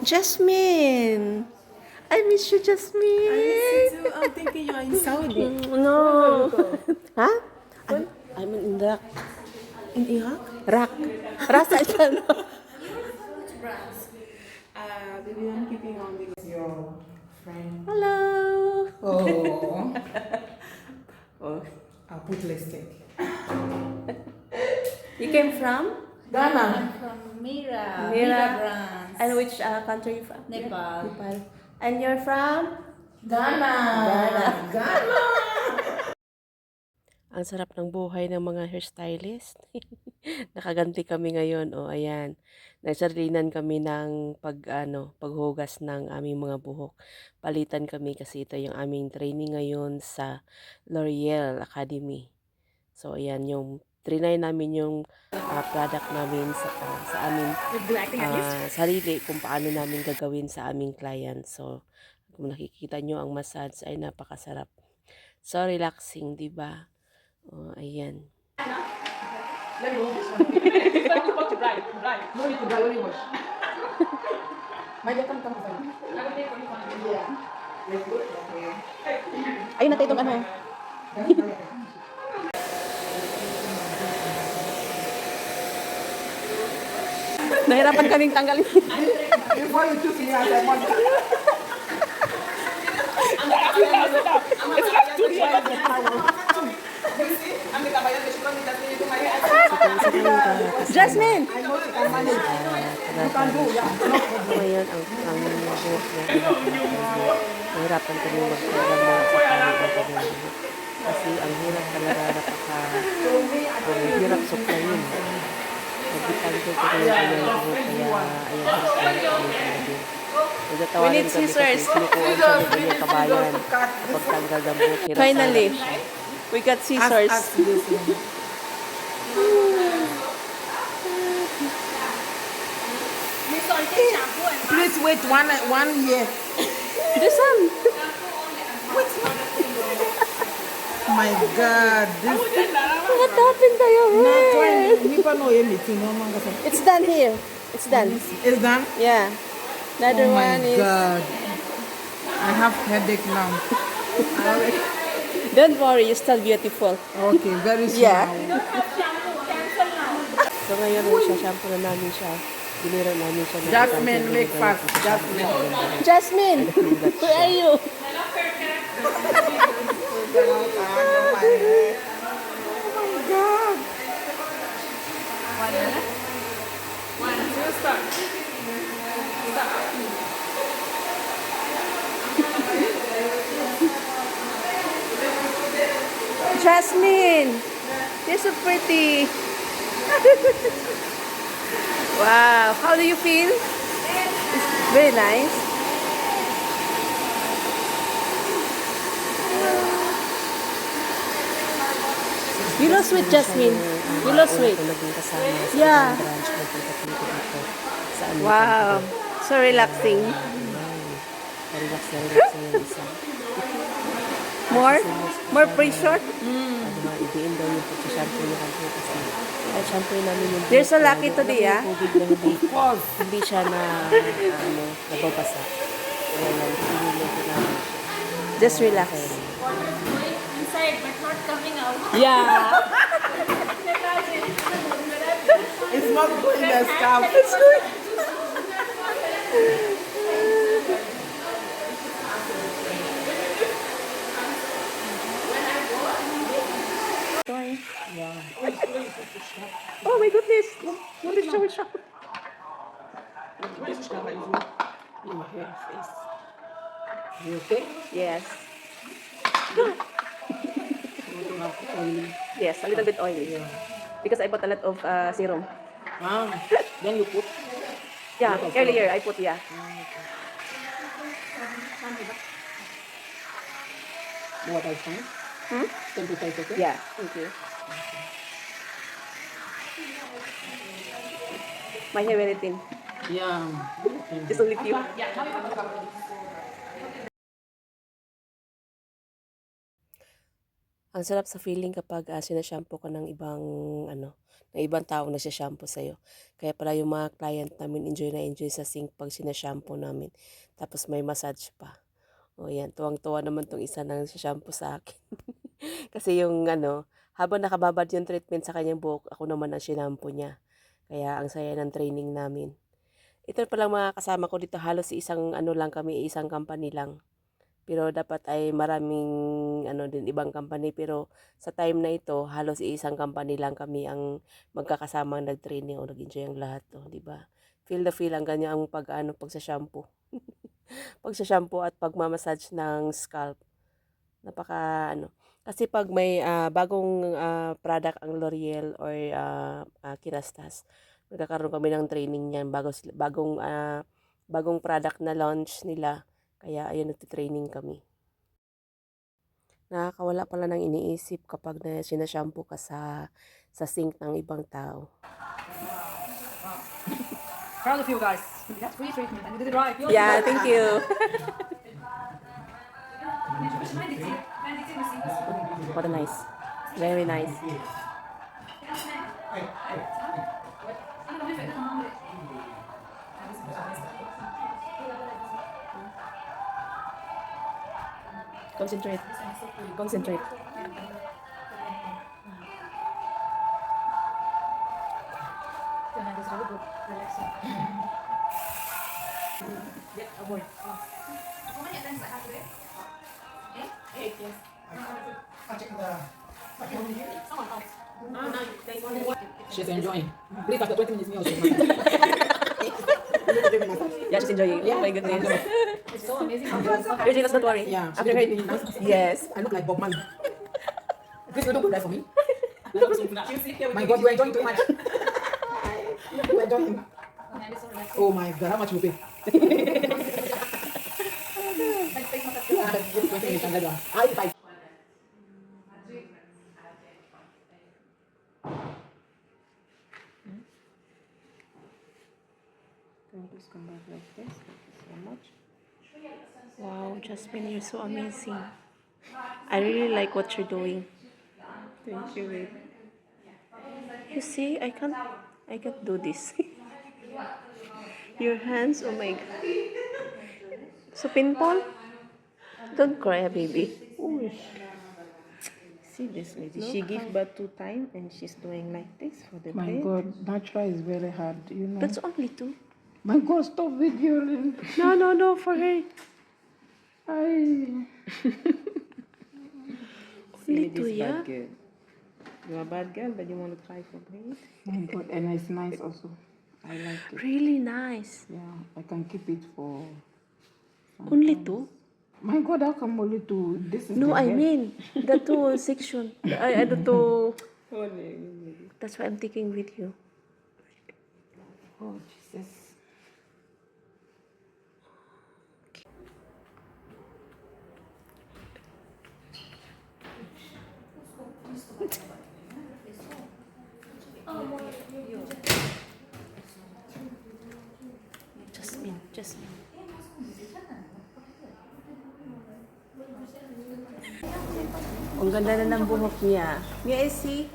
Jasmine! I miss you, Jasmine! I miss you too. I'm thinking you're in Saudi. No! Huh? I'm in Iraq. In Iraq? Iraq. Rasa dyan. Baby, I'm keeping on with your friend. Hello! Oh. Oh. I'll put lipstick. You came from? Ghana. From Mira. Mira. Brands. And which country you from? Nepal. Nepal. And you're from? Ghana. Ghana. Ang sarap ng buhay ng mga hairstylist. Nakaganti kami ngayon. O, ayan. Nagsarilinan kami ng paghugas ng aming mga buhok. Palitan kami kasi ito yung aming training ngayon sa L'Oreal Academy. So, ayan, yung trinay namin yung product namin sa aming sarili kung paano namin gagawin sa aming client. So, kung nakikita nyo ang massage ay napakasarap. So, relaxing, di ba? Oh, ayan. Let me hold this one. It's not too much to dry. No need to dry, only wash. My dear, come. Yeah. Let's go. Okay. Ayun natin itong ano. Nahirapan kaming tanggalin. Before you took me as I want. Jasmine! I know she can manage. You can do, yeah. Ngayon, ang buhok niya. Nahirapan kami magpira mo sa kanyang buhok. Kasi ang hirap talaga ang hirap suklayin. Nagbitanggol ko rin ang kanyang buhok. Kaya, ayan, hirap talaga. We need scissors. Sinukuhan siya ng kanyang kabayan. Kapag tanggal ng buhok. hirap Finally, siya. we got scissors. Ask this one. Please wait 1 year. This one. My God, this. What happened to your hair? It's done here. It's done. It's done. Yeah. Another Oh my one is... God. I have headache now. Don't worry, you're still beautiful. Okay, very soon. Yeah. So ngayon, shampoo na namin siya. Biniro namin siya. ng Jasmine, isang make fast. Jasmine. Jasmine, where are you? Jasmine, you're so pretty. Wow, how do you feel? It's very nice. You lost weight, Jasmine. You lost weight. Yeah. Wow, so relaxing. More pressure. You're so lucky today, ah. Hindi siya nababasa. Just relax. Inside, but not coming out. Yeah. It's not going the scalp. Oh my goodness. What is shower shop? You okay? Yes. Yes, a little bit oily. Because I bought a lot of serum. Then you put. Yeah, earlier I put, yeah. What I find? Temperature is okay? Yeah, thank you. My hair very thin. Yeah. Just only few. Yeah. Ang sarap sa feeling kapag sinashampoo ka ng ibang ano, ng ibang taong nagsashampoo sa'yo. Kaya pala yung mga client namin enjoy na enjoy sa sink pag sinashampoo namin. Tapos may massage pa. O yan, tuwang-tuwa naman tong isa na nagsashampoo sa akin. Kasi yung ano, habang nakababad yung treatment sa kanyang buhok, ako naman ang sinampoo niya. Kaya ang saya ng training namin. Ito palang mga kasama ko dito, halos isang ano lang kami, isang company lang. Pero dapat ay maraming ano din ibang company, pero sa time na ito halos isang company lang kami ang magkakasamang nag-training o nag-enjoy ang lahat, oh, 'di ba? Feel the feel ang ganyan ang pag ano pag sa shampoo. Pag sa shampoo at pagmamassage ng scalp. Napaka ano kasi pag may bagong product ang L'Oreal or Kerastase, nagkakaroon kami ng training niyan bagong product na launch nila. Kaya ayun, nagte-training kami. Nakakawala pala ng iniisip kapag sinashampoo ka sa sink ng ibang tao. Proud of you guys. That's free treatment and you did it right. Yeah, thank you. What a nice. Very nice. Concentrate. Concentrate. Avoid. She's enjoying. Please, after 20 minutes, me also. Yeah, she's enjoying. Oh my goodness. It's so amazing. Virgin, let's not worry. Yeah, After her, yes. I look like Bob Marley. Chris, you don't put that for me. My God, you're enjoying too much. You're enjoying. Oh my God, how much you pay? 20 minutes, and then, I Can you please come back like this? Thank you so much. Wow, Jasmine, you're so amazing. I really like what you're doing. Thank you, babe. You see, I can't do this. Your hands, oh my God. So pimple? Don't cry, baby. Ooh. See this lady. She gave birth 2 times and she's doing like this for the My bed. God, natural is very hard, you know. That's only 2. My God, stop videoing. No, for her. I. Only See 2, this yeah? bad girl. You're a bad girl, but you want to try for braid? My God, and it's nice also. I like it. Really nice. Yeah, I can keep it for. Only 2? My God, how come only two? This is No, the I best. mean the 2 section. The 2. Oh, no. That's why I'm taking video. Oh Jesus. Jasmine. Ang ganda na ng buhok niya. May I see?